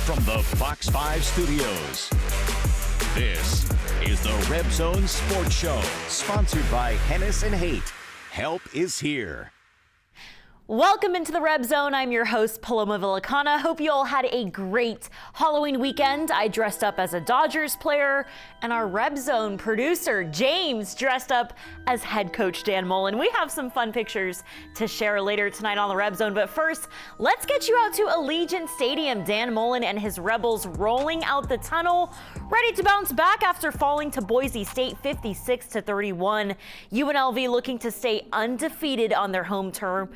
from the Fox 5 studios. This is the RebZone Sports Show, sponsored by Hennis and Haight. Help is here. Welcome into the RebZone. I'm your host, Paloma Villacana. Hope you all had a great Halloween weekend. I dressed up as a Dodgers player, and our RebZone producer, James, dressed up as head coach Dan Mullen. We have some fun pictures to share later tonight on the RebZone, but first, let's get you out to Allegiant Stadium. Dan Mullen and his Rebels rolling out the tunnel, ready to bounce back after falling to Boise State 56-31. UNLV looking to stay undefeated on their home turf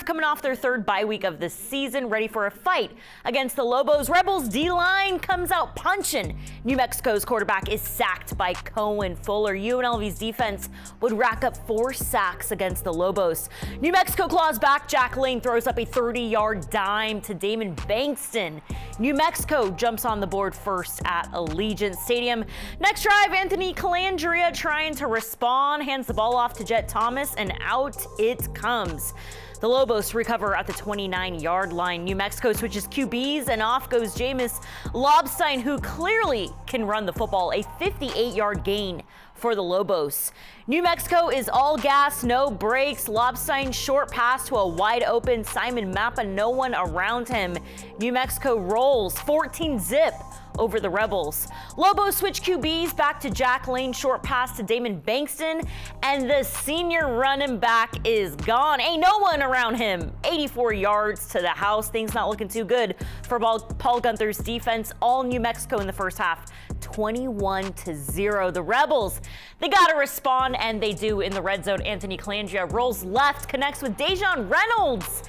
coming off their third bye week of the season, ready for a fight against the Lobos. Rebels D-line comes out punching. New Mexico's quarterback is sacked by Cohen Fuller. UNLV's defense would rack up 4 sacks against the Lobos. New Mexico claws back. Jack Lane throws up a 30-yard dime to Damon Bankston. New Mexico jumps on the board first at Allegiant Stadium. Next drive, Anthony Colandrea trying to respond, hands the ball off to Jet Thomas, and out it comes. The Lobos recover at the 29-yard line. New Mexico switches QBs, and off goes Jameis Lobstein, who clearly can run the football. A 58-yard gain for the Lobos. New Mexico is all gas, no brakes. Lobstein short pass to a wide open Simon Mappa, no one around him. New Mexico rolls 14-zip over the Rebels. Lobos switch QBs back to Jack Lane, short pass to Damon Bankston, and the senior running back is gone. Ain't no one around him. 84 yards to the house. Things not looking too good for Paul Gunther's defense. All New Mexico in the first half, 21-0. The Rebels, they got to respond, and they do in the red zone. Anthony Colandrea rolls left, connects with Dejon Reynolds,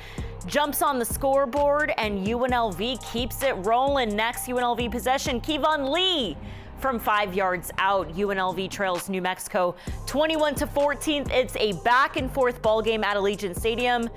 jumps on the scoreboard, and UNLV keeps it rolling. Next UNLV possession, Kevon Lee from 5 yards out. UNLV trails New Mexico 21-14. It's a back and forth ball game at Allegiant Stadium.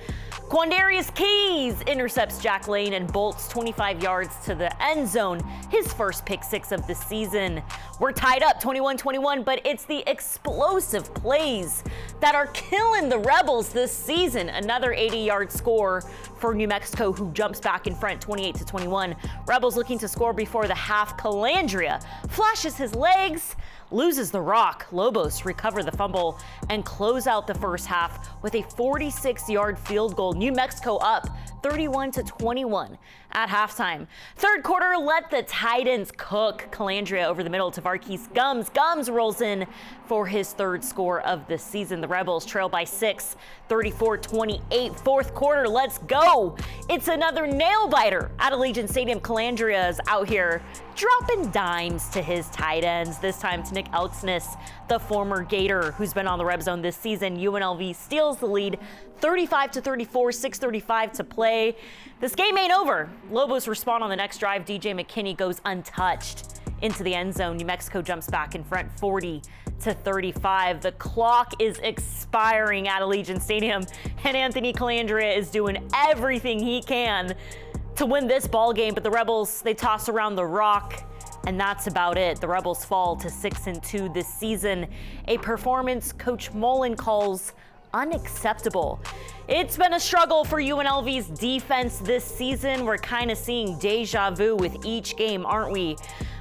Quandarius Keys intercepts Jack Lane and bolts 25 yards to the end zone, his first pick six of the season. We're tied up 21-21, but it's the explosive plays that are killing the Rebels this season. Another 80-yard score for New Mexico, who jumps back in front 28-21. Rebels looking to score before the half. Colandrea flashes his legs, loses the rock. Lobos recover the fumble and close out the first half with a 46-yard field goal. New Mexico up 31-21 at halftime. Third quarter, let the Titans cook. Colandrea over the middle to Varkey's Gums. Gums rolls in for his third score of the season. The Rebels trail by 6, 34-28. Fourth quarter, let's go. It's another nail-biter at Allegiant Stadium. Colandrea is out here dropping dimes to his tight ends, this time to Nick Outsness, the former Gator who's been on the RebZone this season. UNLV steals the lead 35-34, 6:35 to play. This game ain't over. Lobos respond on the next drive. DJ McKinney goes untouched into the end zone. New Mexico jumps back in front 40-35. The clock is expiring at Allegiant Stadium, and Anthony Colandrea is doing everything he can to win this ball game, but the Rebels, they toss around the rock, and that's about it. The Rebels fall to 6-2 this season, a performance Coach Mullen calls unacceptable. It's been a struggle for UNLV's defense this season. We're kind of seeing deja vu with each game, aren't we?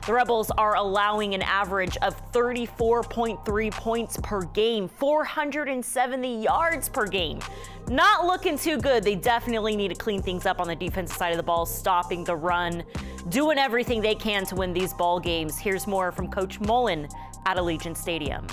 The Rebels are allowing an average of 34.3 points per game, 470 yards per game. Not looking too good. They definitely need to clean things up on the defensive side of the ball, stopping the run, doing everything they can to win these ball games. Here's more from Coach Mullen at Allegiant Stadium.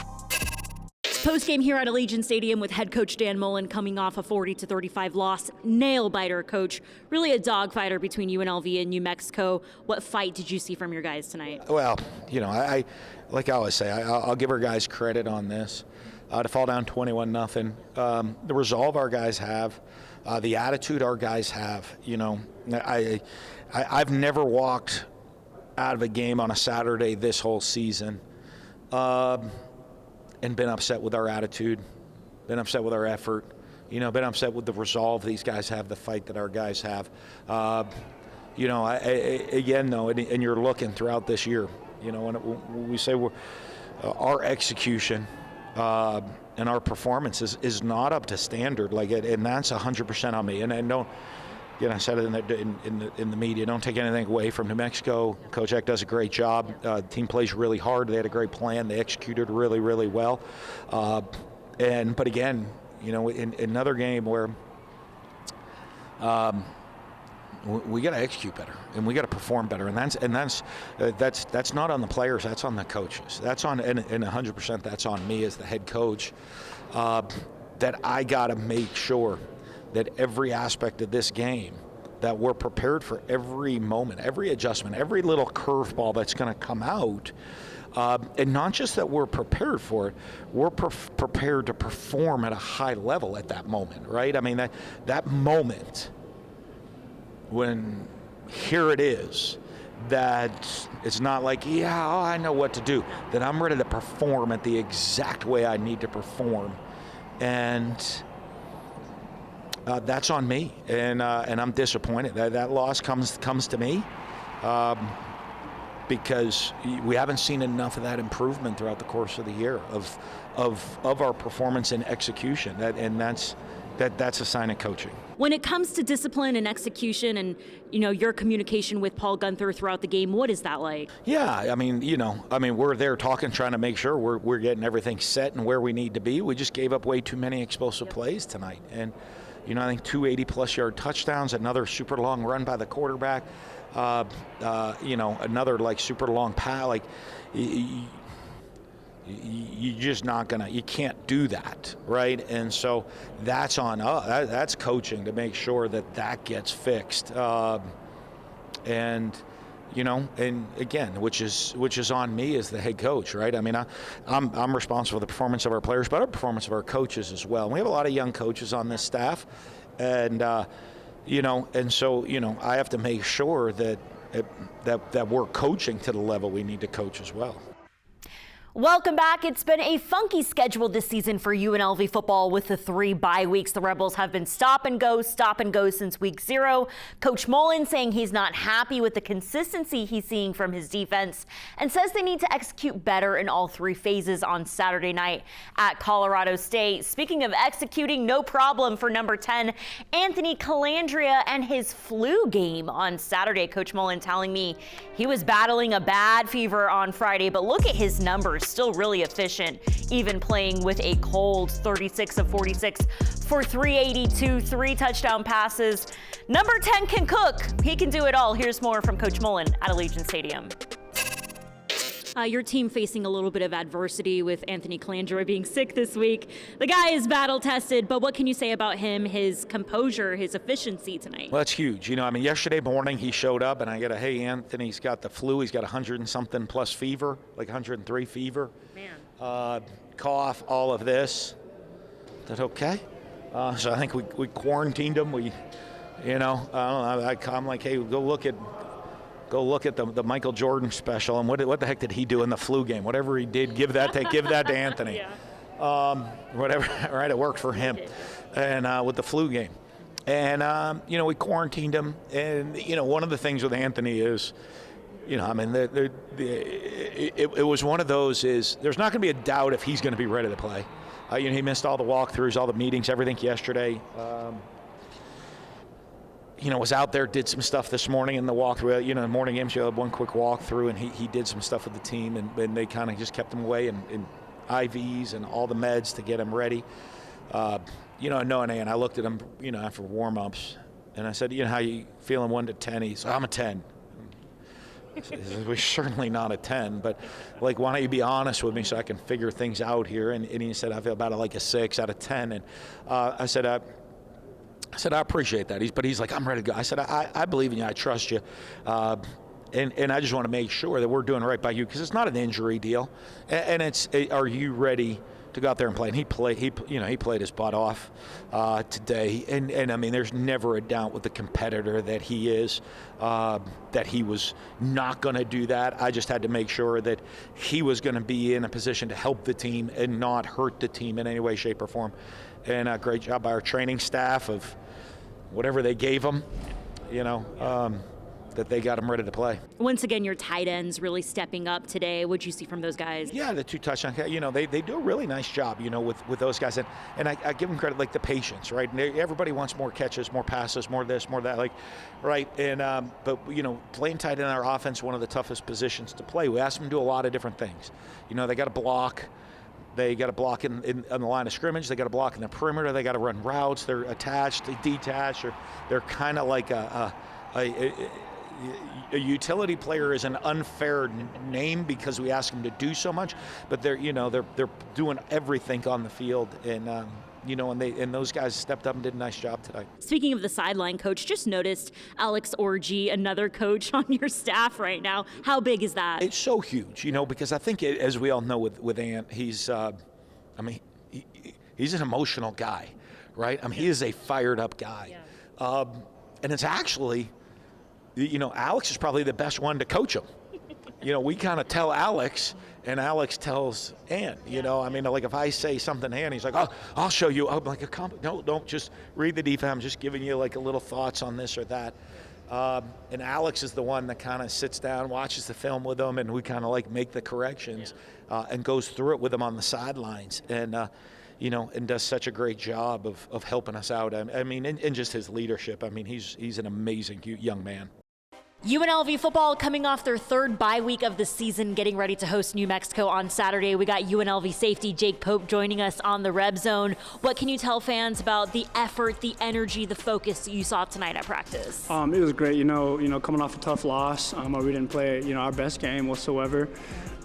Postgame here at Allegiant Stadium with head coach Dan Mullen coming off a 40-35 loss. Nail-biter, coach. Really a dogfighter between UNLV and New Mexico. What fight did you see from your guys tonight? Well, you know, I like I always say, I'll give our guys credit on this. To fall down 21-0, the resolve our guys have, the attitude our guys have. You know, I've never walked out of a game on a Saturday this whole season and been upset with our attitude, been upset with our effort, you know, been upset with the resolve these guys have, the fight that our guys have. You know, again, though, and you're looking throughout this year, you know, when we say our execution and our performance is not up to standard, like, and that's 100% on me. And I said it in the media. Don't take anything away from New Mexico. Coach Eck does a great job. The team plays really hard. They had a great plan. They executed really, really well. But again, in another game where we got to execute better and we got to perform better, and that's not on the players. That's on the coaches. That's on and 100%. That's on me as the head coach. That I got to make sure that every aspect of this game, that we're prepared for every moment, every adjustment, every little curveball that's going to come out. And not just that we're prepared for it, we're prepared to perform at a high level at that moment, right? I mean, that moment when here it is, that it's not like, I know what to do, that I'm ready to perform at the exact way I need to perform. And that's on me, and I'm disappointed. That loss comes to me because we haven't seen enough of that improvement throughout the course of the year of our performance and execution. That's a sign of coaching. When it comes to discipline and execution and, your communication with Paul Gunther throughout the game, what is that like? Yeah, we're there talking, trying to make sure we're getting everything set and where we need to be. We just gave up way too many explosive plays tonight. And, I think 2 80-plus yard touchdowns, another super long run by the quarterback, another super long pass. You're just not you can't do that, right? And so that's on us. That's coaching to make sure that gets fixed. And again, which is on me as the head coach, right? I mean, I'm responsible for the performance of our players, but our performance of our coaches as well. And we have a lot of young coaches on this staff, and so I have to make sure that we're coaching to the level we need to coach as well. Welcome back. It's been a funky schedule this season for UNLV football with the 3 bye weeks. The Rebels have been stop and go since week 0. Coach Mullen saying he's not happy with the consistency he's seeing from his defense and says they need to execute better in all 3 phases on Saturday night at Colorado State. Speaking of executing, no problem for number 10, Anthony Colandrea and his flu game on Saturday. Coach Mullen telling me he was battling a bad fever on Friday, but look at his numbers. Still really efficient, even playing with a cold. 36 of 46 for 382, 3 touchdown passes. Number 10 can cook. He can do it all. Here's more from Coach Mullen at Allegiant Stadium. Your team facing a little bit of adversity with Anthony Colandrea being sick this week. The guy is battle tested, but what can you say about him, his composure, his efficiency tonight? Well, that's huge. Yesterday morning he showed up and I got hey, Anthony's got the flu. He's got 100 and something plus fever, like 103 fever. Man. Cough, all of this. Is that okay? So I think we quarantined him. I'm like, hey, go look at the Michael Jordan special, and what the heck did he do in the flu game? Whatever he did, give that to Anthony. Yeah. Whatever, right? It worked for him, and with the flu game, and we quarantined him, and one of the things with Anthony is, it was one of those is there's not going to be a doubt if he's going to be ready to play. He missed all the walkthroughs, all the meetings, everything yesterday. Was out there, did some stuff this morning in the walkthrough. The morning games, you had one quick walkthrough, and he did some stuff with the team, and they kind of just kept him away in IVs and all the meds to get him ready. And I looked at him, after warm-ups, and I said, how you feeling 1 to 10? He said, I'm a 10. We're certainly not a 10, but why don't you be honest with me so I can figure things out here? And he said, I feel about a 6 out of 10. And I said, I appreciate that. He's like, I'm ready to go. I said, I believe in you. I trust you. And I just want to make sure that we're doing right by you because it's not an injury deal. And it's, are you ready to go out there and play? And he played his butt off today. And I mean, there's never a doubt with the competitor that he is, that he was not going to do that. I just had to make sure that he was going to be in a position to help the team and not hurt the team in any way, shape, or form. And a great job by our training staff of whatever they gave him, that they got them ready to play. Once again, your tight ends really stepping up today. What'd you see from those guys? Yeah, the 2 touchdowns. They do a really nice job, with those guys. And I give them credit, like the patience, right? And everybody wants more catches, more passes, more this, more that, right? And but playing tight end in our offense, one of the toughest positions to play. We ask them to do a lot of different things. They got to block. They got to block in on the line of scrimmage. They got to block in the perimeter. They got to run routes. They're attached, they detach, or they're kind of like a utility player is an unfair name because we ask them to do so much, but they're doing everything on the field, and and those guys stepped up and did a nice job today. Speaking of the sideline coach, just noticed Alex Orji, another coach on your staff right now. How big is that? It's so huge, because I think, as we all know with Ant, he's, he's an emotional guy, right? He is a fired up guy. Yeah. And it's actually, Alex is probably the best one to coach him. We kind of tell Alex, and Alex tells Ant, like if I say something to Ant, he's like, oh, I'll show you. I'm like, no, don't just read the defense. I'm just giving you like a little thoughts on this or that. And Alex is the one that kind of sits down, watches the film with them, and we kind of like make the corrections and goes through it with them on the sidelines. And, and does such a great job of helping us out. And just his leadership. He's an amazing young man. UNLV football coming off their 3rd bye week of the season, getting ready to host New Mexico on Saturday. We got UNLV safety Jake Pope joining us on the RebZone. What can you tell fans about the effort, the energy, the focus that you saw tonight at practice? It was great. Coming off a tough loss, where we didn't play, our best game whatsoever.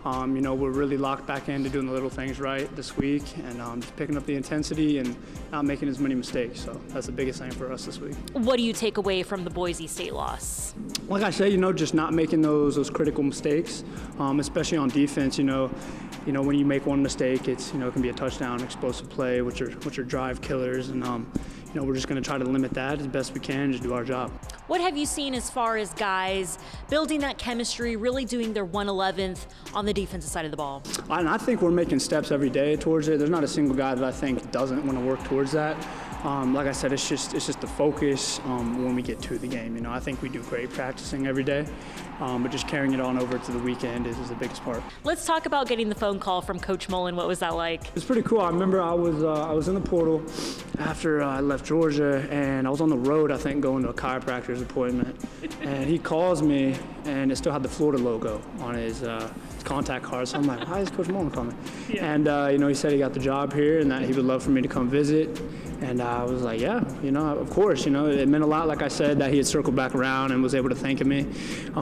We're really locked back into doing the little things right this week, and just picking up the intensity and not making as many mistakes. So that's the biggest thing for us this week. What do you take away from the Boise State loss? Like I said, just not making those critical mistakes, especially on defense. When you make one mistake, it can be a touchdown, explosive play, which are drive killers, and we're just going to try to limit that as best we can, just do our job. What have you seen as far as guys building that chemistry, really doing their 1/11th on the defensive side of the ball? And I think we're making steps every day towards it. There's not a single guy that I think doesn't want to work towards that. Like I said, it's just the focus when we get to the game. I think we do great practicing every day, but just carrying it on over to the weekend is the biggest part. Let's talk about getting the phone call from Coach Mullen. What was that like? It's pretty cool. I remember I was in the portal after I left Georgia, and I was on the road, I think, going to a chiropractor's appointment, and he calls me, and it still had the Florida logo on his contact card. So I'm like, why is Coach Mullen calling? Yeah. And he said he got the job here and that he would love for me to come visit. And I was like, yeah, of course. It meant a lot, like I said, that he had circled back around and was able to thank me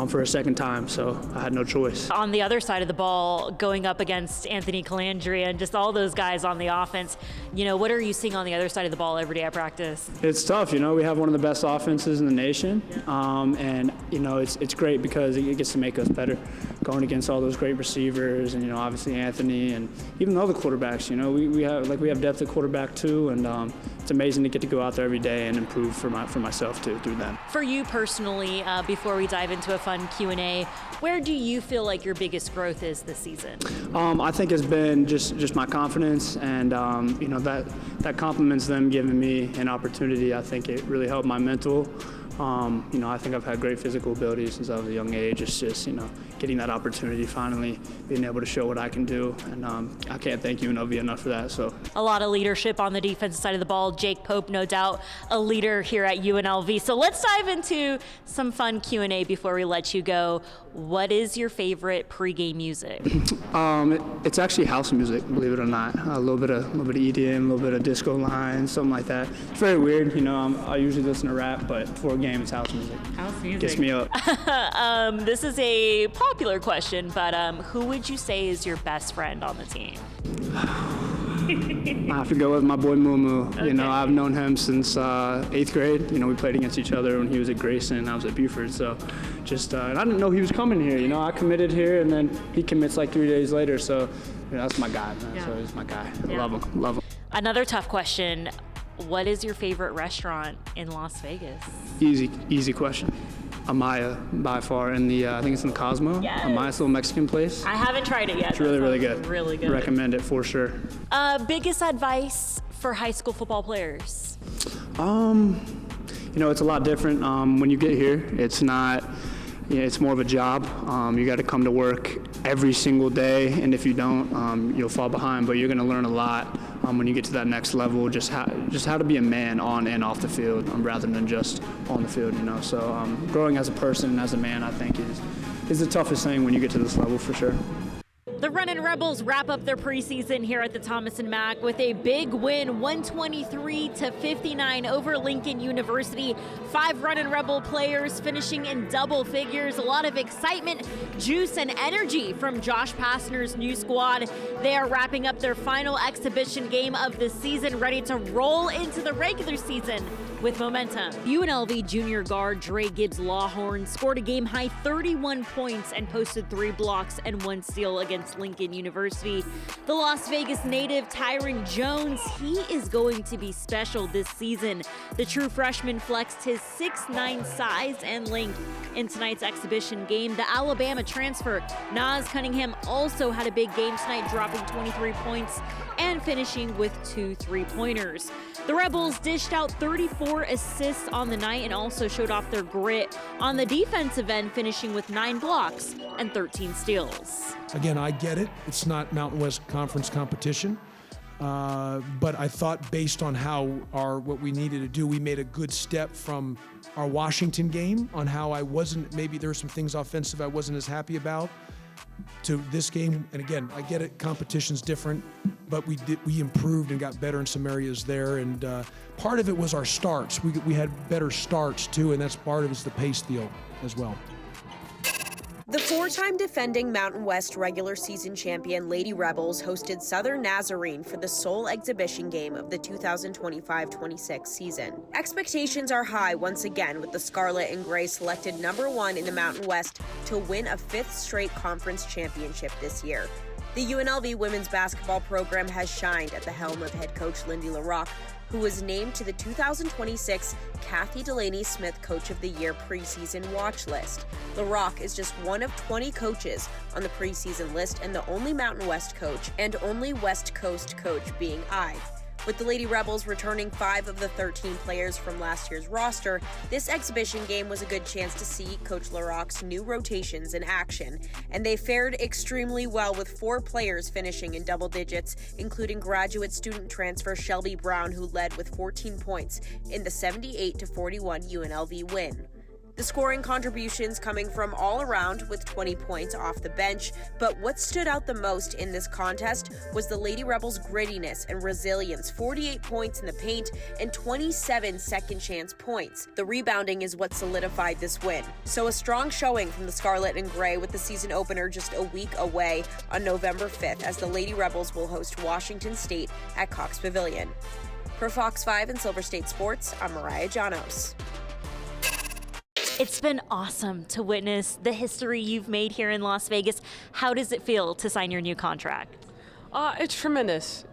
for a second time. So I had no choice. On the other side of the ball, going up against Anthony Colandrea and just all those guys on the offense, what are you seeing on the other side of the ball every day at practice? It's tough. We have one of the best offenses in the nation. And, it's great because it gets to make us better going against all those great receivers and, obviously Anthony and even the other quarterbacks. We have depth at quarterback too, and it's amazing to get to go out there every day and improve for myself too through them. For you personally, before we dive into a fun Q&A, where do you feel like your biggest growth is this season? I think it's been just my confidence, and that complements them giving me an opportunity. I think it really helped my mental. I think I've had great physical ability since I was a young age. It's just, getting that opportunity, finally being able to show what I can do. And I can't thank UNLV enough for that. So a lot of leadership on the defensive side of the ball. Jake Pope, no doubt, a leader here at UNLV. So let's dive into some fun Q&A before we let you go. What is your favorite pregame music? It's actually house music, believe it or not. A little bit of EDM, a little bit of disco lines, something like that. It's very weird. I usually listen to rap, but before a game, it's house music. House music. Gets me up. This is a popular question, but who would you say is your best friend on the team? I have to go with my boy Moo. Okay. I've known him since 8th grade. We played against each other when he was at Grayson and I was at Buford. So and I didn't know he was coming here. I committed here and then he commits like 3 days later. So that's my guy, man. Yeah. So he's my guy. I love him. Another tough question. What is your favorite restaurant in Las Vegas? Easy question. Amaya, by far, in the I think it's in the Cosmo. Yes. Amaya's little Mexican place. I haven't tried it yet. It's really good. Really good. Recommend it for sure. Biggest advice for high school football players? It's a lot different when you get here. It's not it's more of a job. You got to come to work every single day, and if you don't, you'll fall behind. But you're going to learn a lot when you get to that next level, just how to be a man on and off the field, rather than just on the field. So growing as a person and as a man, I think is the toughest thing when you get to this level, for sure. The Runnin Rebels wrap up their preseason here at the Thomas & Mack with a big win, 123-59 over Lincoln University. 5 Runnin Rebel players finishing in double figures. A lot of excitement, juice, and energy from Josh Pastner's new squad. They are wrapping up their final exhibition game of the season, ready to roll into the regular season with momentum. UNLV junior guard Dre Gibbs-Lawhorn scored a game-high 31 points and posted 3 blocks and 1 steal against Lincoln University. The Las Vegas native Tyron Jones, he is going to be special this season. The true freshman flexed his 6'9" size and length in tonight's exhibition game. The Alabama transfer Naz Cunningham also had a big game tonight, dropping 23 points and finishing with 2 3-pointers. The Rebels dished out 34 assists on the night and also showed off their grit on the defensive end, finishing with 9 blocks and 13 steals. Again, I get it. It's not Mountain West Conference competition. But I thought based on what we needed to do, we made a good step from our Washington game on how maybe there were some things offensive I wasn't as happy about, to this game. And again, I get it, competition's different, but we improved and got better in some areas there. And part of it was our starts. We had better starts too, and that's part of it's the pace deal as well. The 4-time defending Mountain West regular season champion Lady Rebels hosted Southern Nazarene for the sole exhibition game of the 2025-26 season. Expectations are high once again, with the Scarlet and Gray selected #1 in the Mountain West to win a 5th straight conference championship this year. The UNLV women's basketball program has shined at the helm of head coach Lindy LaRocque, who was named to the 2026 Kathy Delaney Smith Coach of the Year preseason watch list. LaRocque is just one of 20 coaches on the preseason list and the only Mountain West coach and only West Coast coach being I. With the Lady Rebels returning 5 of the 13 players from last year's roster, this exhibition game was a good chance to see Coach LaRocque's new rotations in action. And they fared extremely well, with 4 players finishing in double digits, including graduate student transfer Shelby Brown, who led with 14 points in the 78-41 UNLV win. The scoring contributions coming from all around, with 20 points off the bench. But what stood out the most in this contest was the Lady Rebels' grittiness and resilience. 48 points in the paint and 27 second chance points. The rebounding is what solidified this win. So a strong showing from the Scarlet and Gray, with the season opener just a week away on November 5th, as the Lady Rebels will host Washington State at Cox Pavilion. For Fox 5 and Silver State Sports, I'm Mariah Janos. It's been awesome to witness the history you've made here in Las Vegas. How does it feel to sign your new contract? It's tremendous.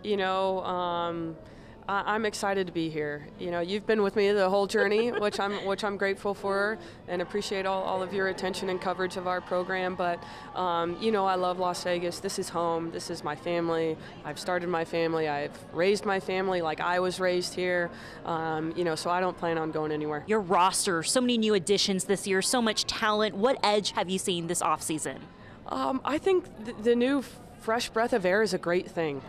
I'm excited to be here. You've been with me the whole journey, which I'm grateful for, and appreciate all of your attention and coverage of our program. But I love Las Vegas. This is home. This is my family. I've started my family. I've raised my family like I was raised here. So I don't plan on going anywhere. Your roster, so many new additions this year, so much talent. What edge have you seen this offseason? I think the new fresh breath of air is a great thing.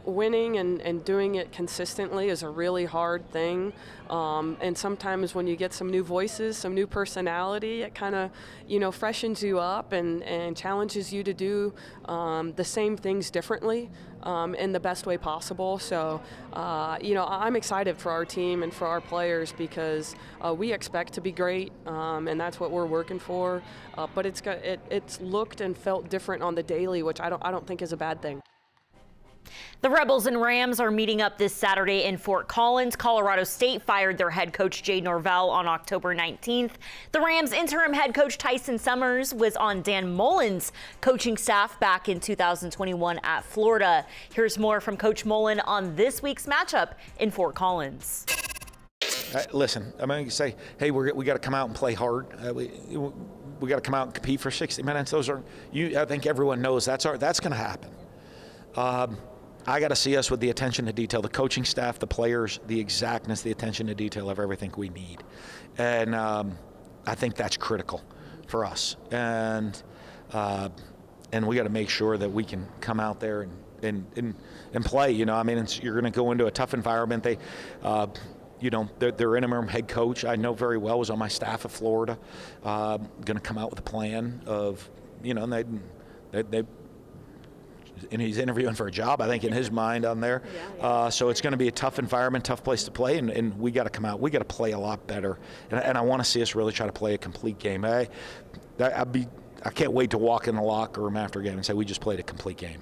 Winning and doing it consistently is a really hard thing. And sometimes when you get some new voices, some new personality, it kind of, freshens you up and challenges you to do the same things differently in the best way possible. So, I'm excited for our team and for our players, because we expect to be great, and that's what we're working for. But it's looked and felt different on the daily, which I don't think is a bad thing. The Rebels and Rams are meeting up this Saturday in Fort Collins. Colorado State fired their head coach Jay Norvell on October 19th. The Rams interim head coach Tyson Summers was on Dan Mullen's coaching staff back in 2021 at Florida. Here's more from Coach Mullen on this week's matchup in Fort Collins. Listen, I'm going to say, hey, we got to come out and play hard. We got to come out and compete for 60 minutes. I think everyone knows that's going to happen. I got to see us with the attention to detail, the coaching staff, the players, the exactness, the attention to detail of everything we need. And I think that's critical for us, and we got to make sure that we can come out there and play. You know, I mean, you're going to go into a tough environment. They, their interim head coach, I know very well, was on my staff at Florida. Going to come out with a plan of, and they and he's interviewing for a job, I think, in his mind on there. So it's going to be a tough environment, tough place to play, and we got to come out. We got to play a lot better, and I want to see us really try to play a complete game. I can't wait to walk in the locker room after a game and say we just played a complete game.